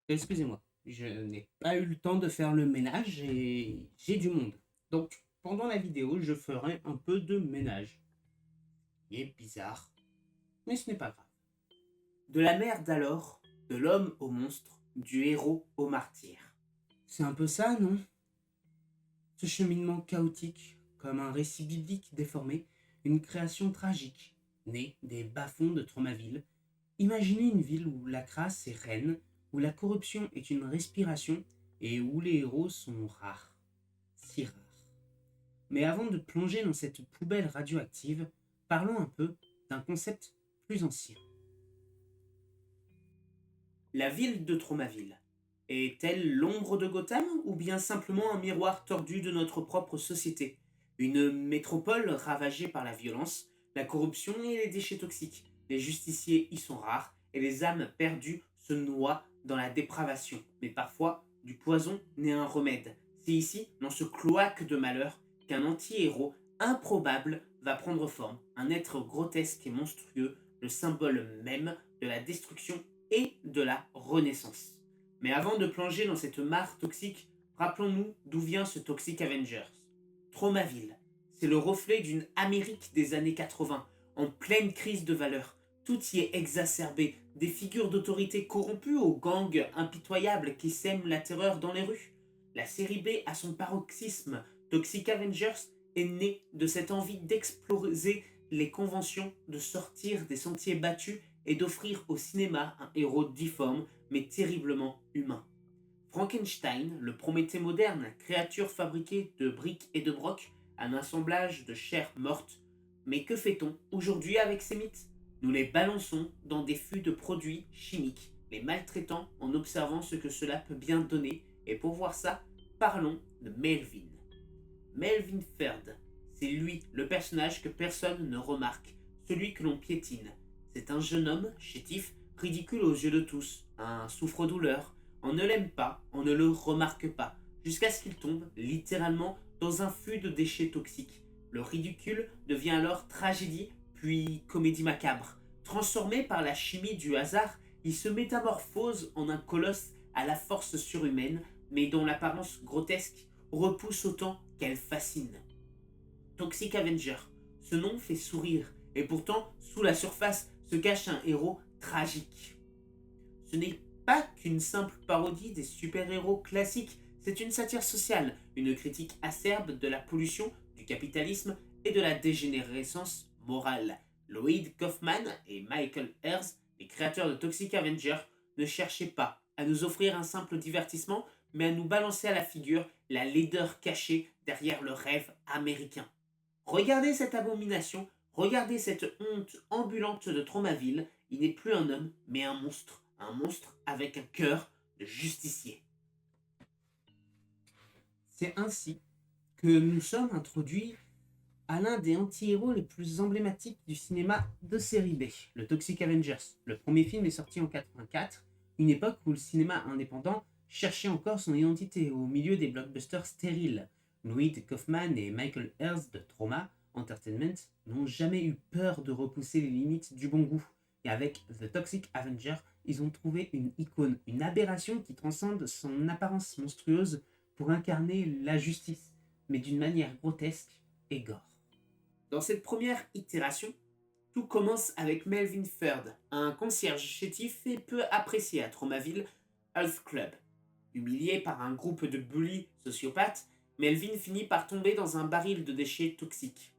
Excusez-moi, je n'ai pas eu le temps de faire le ménage et j'ai du monde. Donc, pendant la vidéo, je ferai un peu de ménage. Il est bizarre, mais ce n'est pas grave. De la merde alors, de l'homme au monstre, du héros au martyr. C'est un peu ça, non? Ce cheminement chaotique, comme un récit biblique déformé, une création tragique, née des bas-fonds de Tromaville. Imaginez une ville où la crasse est reine, où la corruption est une respiration et où les héros sont rares. Si rares. Mais avant de plonger dans cette poubelle radioactive, parlons un peu d'un concept plus ancien. La ville de Tromaville. Est-elle l'ombre de Gotham ou bien simplement un miroir tordu de notre propre société? Une métropole ravagée par la violence, la corruption et les déchets toxiques. Les justiciers y sont rares et les âmes perdues se noient dans la dépravation. Mais parfois, du poison naît un remède. C'est ici, dans ce cloaque de malheur, qu'un anti-héros improbable va prendre forme. Un être grotesque et monstrueux, le symbole même de la destruction et de la renaissance. Mais avant de plonger dans cette mare toxique, rappelons-nous d'où vient ce Toxic Avengers. Tromaville, c'est le reflet d'une Amérique des années 80, en pleine crise de valeurs. Tout y est exacerbé, des figures d'autorité corrompues aux gangs impitoyables qui sèment la terreur dans les rues. La série B a son paroxysme. Toxic Avengers est née de cette envie d'exploser les conventions, de sortir des sentiers battus et d'offrir au cinéma un héros difforme mais terriblement humain. Frankenstein, le Prométhée moderne, créature fabriquée de briques et de brocs, un assemblage de chair morte. Mais que fait-on aujourd'hui avec ces mythes? Nous les balançons dans des fûts de produits chimiques, les maltraitant en observant ce que cela peut bien donner, et pour voir ça, parlons de Melvin. Melvin Ferd, c'est lui le personnage que personne ne remarque, celui que l'on piétine. C'est un jeune homme, chétif, ridicule aux yeux de tous, un souffre-douleur. On ne l'aime pas, on ne le remarque pas, jusqu'à ce qu'il tombe, littéralement, dans un fût de déchets toxiques. Le ridicule devient alors tragédie, puis comédie macabre. Transformé par la chimie du hasard, il se métamorphose en un colosse à la force surhumaine, mais dont l'apparence grotesque repousse autant qu'elle fascine. Toxic Avenger, ce nom fait sourire, et pourtant, sous la surface se cache un héros tragique. Ce n'est pas qu'une simple parodie des super-héros classiques, c'est une satire sociale, une critique acerbe de la pollution, du capitalisme et de la dégénérescence morale. Lloyd Kaufman et Michael Ayers, les créateurs de Toxic Avenger, ne cherchaient pas à nous offrir un simple divertissement, mais à nous balancer à la figure la laideur cachée derrière le rêve américain. Regardez cette abomination, regardez cette honte ambulante de Tromaville, il n'est plus un homme, mais un monstre avec un cœur de justicier. C'est ainsi que nous sommes introduits à l'un des anti-héros les plus emblématiques du cinéma de série B, le Toxic Avengers. Le premier film est sorti en 84, une époque où le cinéma indépendant cherchait encore son identité au milieu des blockbusters stériles. Lloyd Kaufman et Michael Ayers de Trauma Entertainment n'ont jamais eu peur de repousser les limites du bon goût. Et avec The Toxic Avenger, ils ont trouvé une icône, une aberration qui transcende son apparence monstrueuse pour incarner la justice, mais d'une manière grotesque et gore. Dans cette première itération, tout commence avec Melvin Ferd, un concierge chétif et peu apprécié à Tromaville Health Club. Humilié par un groupe de bullies sociopathes, Melvin finit par tomber dans un baril de déchets toxiques.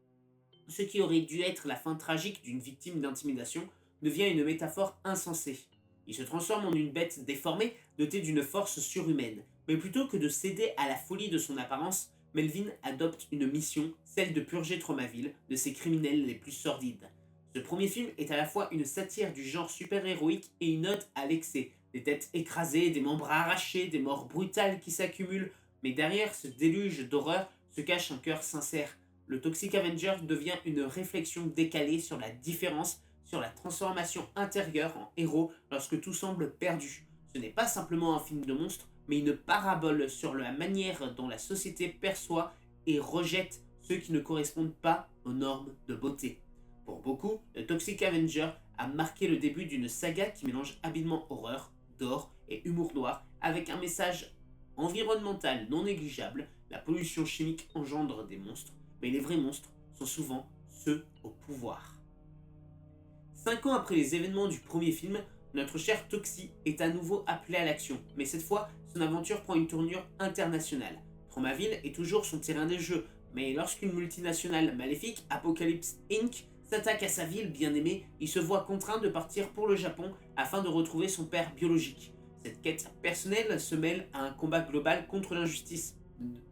Ce qui aurait dû être la fin tragique d'une victime d'intimidation devient une métaphore insensée. Il se transforme en une bête déformée, dotée d'une force surhumaine. Mais plutôt que de céder à la folie de son apparence, Melvin adopte une mission, celle de purger Tromaville de ses criminels les plus sordides. Ce premier film est à la fois une satire du genre super-héroïque et une ode à l'excès. Des têtes écrasées, des membres arrachés, des morts brutales qui s'accumulent. Mais derrière ce déluge d'horreur se cache un cœur sincère. Le Toxic Avenger devient une réflexion décalée sur la différence, sur la transformation intérieure en héros lorsque tout semble perdu. Ce n'est pas simplement un film de monstre, mais une parabole sur la manière dont la société perçoit et rejette ceux qui ne correspondent pas aux normes de beauté. Pour beaucoup, le Toxic Avenger a marqué le début d'une saga qui mélange habilement horreur, gore et humour noir, avec un message environnemental non négligeable. La pollution chimique engendre des monstres, mais les vrais monstres sont souvent ceux au pouvoir. 5 ans après les événements du premier film, notre cher Toxie est à nouveau appelé à l'action, mais cette fois, son aventure prend une tournure internationale. Tromaville est toujours son terrain de jeu, mais lorsqu'une multinationale maléfique, Apocalypse Inc., s'attaque à sa ville bien-aimée, il se voit contraint de partir pour le Japon afin de retrouver son père biologique. Cette quête personnelle se mêle à un combat global contre l'injustice.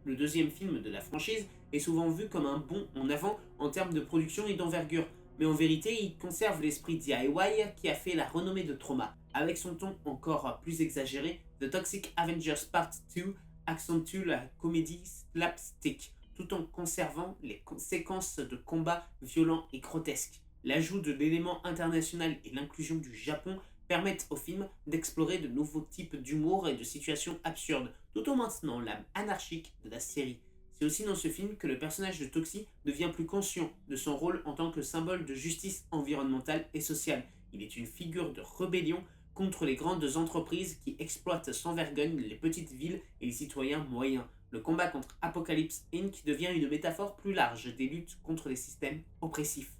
Le deuxième film de la franchise est souvent vu comme un bond en avant en termes de production et d'envergure, mais en vérité, il conserve l'esprit DIY qui a fait la renommée de Trauma. Avec son ton encore plus exagéré, The Toxic Avengers Part 2 accentue la comédie slapstick, tout en conservant les séquences de combats violents et grotesques. L'ajout de l'élément international et l'inclusion du Japon permettent au film d'explorer de nouveaux types d'humour et de situations absurdes, tout en maintenant l'âme anarchique de la série. C'est aussi dans ce film que le personnage de Toxie devient plus conscient de son rôle en tant que symbole de justice environnementale et sociale. Il est une figure de rébellion contre les grandes entreprises qui exploitent sans vergogne les petites villes et les citoyens moyens. Le combat contre Apocalypse Inc. devient une métaphore plus large des luttes contre les systèmes oppressifs.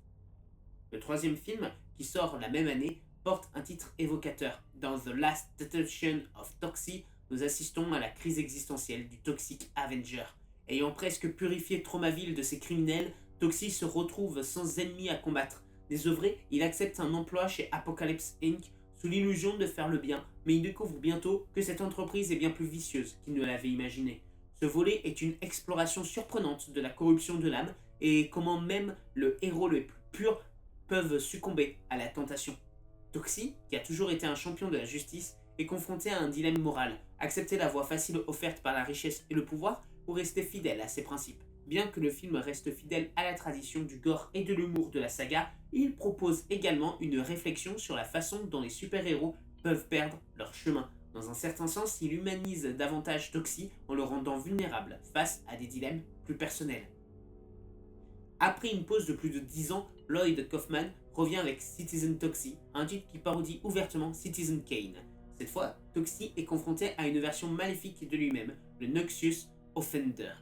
Le troisième film, qui sort la même année, porte un titre évocateur. Dans The Last Detention of Toxie, nous assistons à la crise existentielle du Toxic Avenger. Ayant presque purifié Tromaville de ses criminels, Toxie se retrouve sans ennemis à combattre. Désœuvré, il accepte un emploi chez Apocalypse Inc. sous l'illusion de faire le bien, mais il découvre bientôt que cette entreprise est bien plus vicieuse qu'il ne l'avait imaginé. Ce volet est une exploration surprenante de la corruption de l'âme et comment même le héros le plus pur peuvent succomber à la tentation. Toxie, qui a toujours été un champion de la justice, est confronté à un dilemme moral, accepter la voie facile offerte par la richesse et le pouvoir ou rester fidèle à ses principes. Bien que le film reste fidèle à la tradition du gore et de l'humour de la saga, il propose également une réflexion sur la façon dont les super-héros peuvent perdre leur chemin. Dans un certain sens, il humanise davantage Toxie en le rendant vulnérable face à des dilemmes plus personnels. Après une pause de plus de 10 ans, Lloyd Kaufman revient avec Citizen Toxie, un titre qui parodie ouvertement Citizen Kane. Cette fois, Toxie est confronté à une version maléfique de lui-même, le Noxious Offender.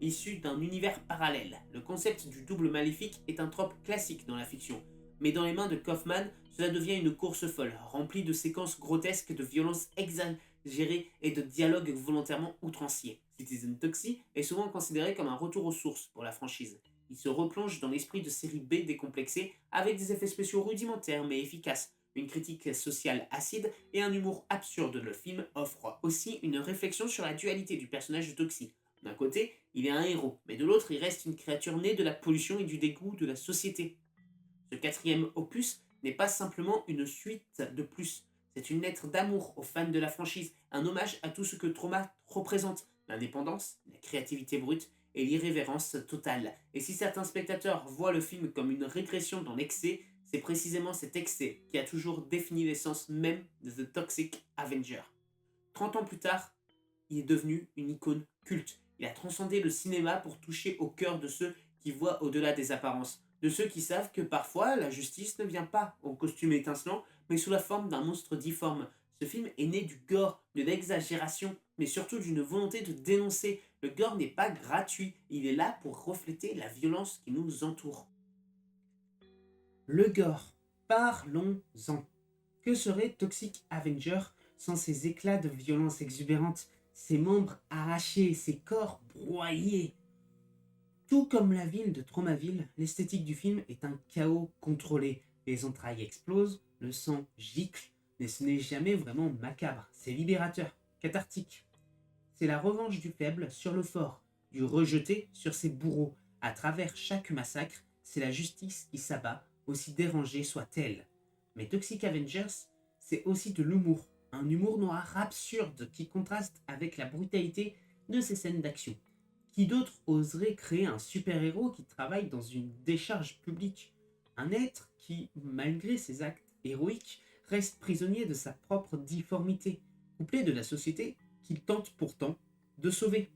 Issu d'un univers parallèle, le concept du double maléfique est un trope classique dans la fiction, mais dans les mains de Kaufman, cela devient une course folle, remplie de séquences grotesques, de violences exagérées et de dialogues volontairement outranciers. Citizen Toxie est souvent considéré comme un retour aux sources pour la franchise. Il se replonge dans l'esprit de série B décomplexée avec des effets spéciaux rudimentaires mais efficaces, une critique sociale acide et un humour absurde. Le film offre aussi une réflexion sur la dualité du personnage de Toxie. D'un côté, il est un héros, mais de l'autre, il reste une créature née de la pollution et du dégoût de la société. Ce quatrième opus n'est pas simplement une suite de plus, c'est une lettre d'amour aux fans de la franchise, un hommage à tout ce que Trauma représente, l'indépendance, la créativité brute et l'irrévérence totale. Et si certains spectateurs voient le film comme une régression dans l'excès, c'est précisément cet excès qui a toujours défini l'essence même de The Toxic Avenger. 30 ans plus tard, il est devenu une icône culte. Il a transcendé le cinéma pour toucher au cœur de ceux qui voient au-delà des apparences, de ceux qui savent que parfois la justice ne vient pas en costume étincelant, mais sous la forme d'un monstre difforme. Ce film est né du gore, de l'exagération, mais surtout d'une volonté de dénoncer. Le gore n'est pas gratuit, il est là pour refléter la violence qui nous entoure. Le gore, parlons-en. Que serait Toxic Avenger sans ses éclats de violence exubérante, ses membres arrachés, ses corps broyés? Tout comme la ville de Tromaville, l'esthétique du film est un chaos contrôlé. Les entrailles explosent, le sang gicle, mais ce n'est jamais vraiment macabre, c'est libérateur, cathartique. C'est la revanche du faible sur le fort, du rejeté sur ses bourreaux. À travers chaque massacre, c'est la justice qui s'abat, aussi dérangée soit-elle. Mais Toxic Avengers, c'est aussi de l'humour, un humour noir absurde qui contraste avec la brutalité de ces scènes d'action. Qui d'autre oserait créer un super-héros qui travaille dans une décharge publique? Un être qui, malgré ses actes héroïques, reste prisonnier de sa propre difformité, couplé de la société qu'il tente pourtant de sauver.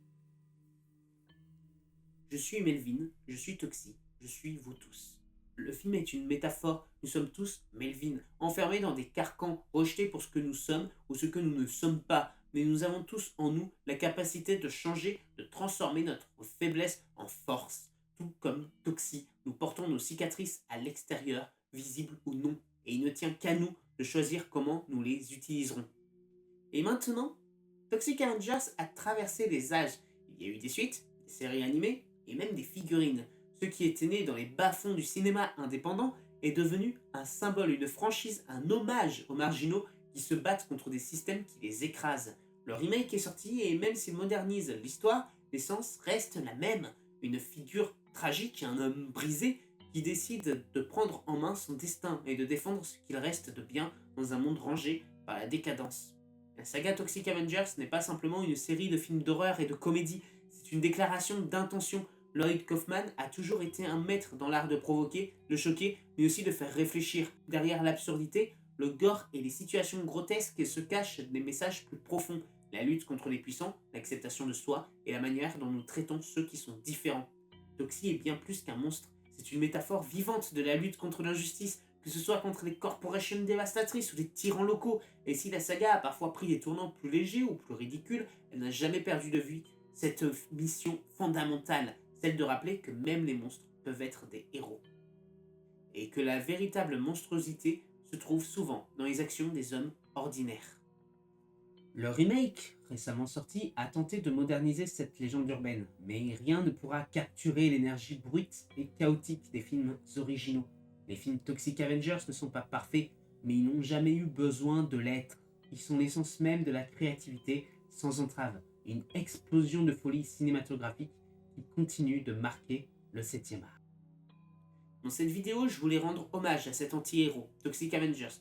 Je suis Melvin, je suis Toxie, je suis vous tous. Le film est une métaphore. Nous sommes tous Melvin, enfermés dans des carcans, rejetés pour ce que nous sommes ou ce que nous ne sommes pas. Mais nous avons tous en nous la capacité de changer, de transformer notre faiblesse en force. Tout comme Toxie, nous portons nos cicatrices à l'extérieur, visibles ou non. Et il ne tient qu'à nous de choisir comment nous les utiliserons. Et maintenant, Toxic Avengers a traversé les âges. Il y a eu des suites, des séries animées et même des figurines. Ce qui était né dans les bas-fonds du cinéma indépendant est devenu un symbole, une franchise, un hommage aux marginaux qui se battent contre des systèmes qui les écrasent. Le remake est sorti et même s'il modernise l'histoire, l'essence reste la même. Une figure tragique, un homme brisé qui décide de prendre en main son destin et de défendre ce qu'il reste de bien dans un monde rangé par la décadence. La saga Toxic Avengers n'est pas simplement une série de films d'horreur et de comédie, c'est une déclaration d'intention. Lloyd Kaufman a toujours été un maître dans l'art de provoquer, de choquer, mais aussi de faire réfléchir. Derrière l'absurdité, le gore et les situations grotesques se cachent des messages plus profonds. La lutte contre les puissants, l'acceptation de soi et la manière dont nous traitons ceux qui sont différents. Toxie est bien plus qu'un monstre, c'est une métaphore vivante de la lutte contre l'injustice, que ce soit contre les corporations dévastatrices ou les tyrans locaux. Et si la saga a parfois pris des tournants plus légers ou plus ridicules, elle n'a jamais perdu de vue cette mission fondamentale, celle de rappeler que même les monstres peuvent être des héros. Et que la véritable monstruosité se trouve souvent dans les actions des hommes ordinaires. Le remake, récemment sorti, a tenté de moderniser cette légende urbaine, mais rien ne pourra capturer l'énergie brute et chaotique des films originaux. Les films Toxic Avengers ne sont pas parfaits, mais ils n'ont jamais eu besoin de l'être. Ils sont l'essence même de la créativité, sans entrave, une explosion de folie cinématographique qui continue de marquer le 7e art. Dans cette vidéo, je voulais rendre hommage à cet anti-héros, Toxic Avengers.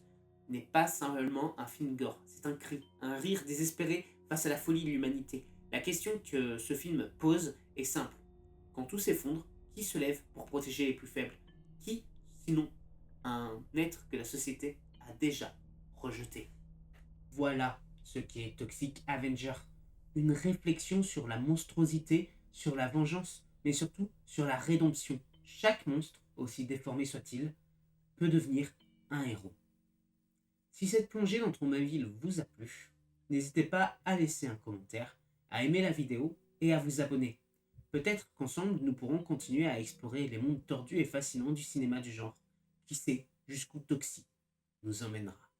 N'est pas simplement un film gore, c'est un cri, un rire désespéré face à la folie de l'humanité. La question que ce film pose est simple. Quand tout s'effondre, qui se lève pour protéger les plus faibles? Qui, sinon un être que la société a déjà rejeté? Voilà ce qu'est Toxic Avenger. Une réflexion sur la monstruosité, sur la vengeance, mais surtout sur la rédemption. Chaque monstre, aussi déformé soit-il, peut devenir un héros. Si cette plongée dans Tromaville vous a plu, n'hésitez pas à laisser un commentaire, à aimer la vidéo et à vous abonner. Peut-être qu'ensemble nous pourrons continuer à explorer les mondes tordus et fascinants du cinéma du genre. Qui sait jusqu'où Toxie nous emmènera.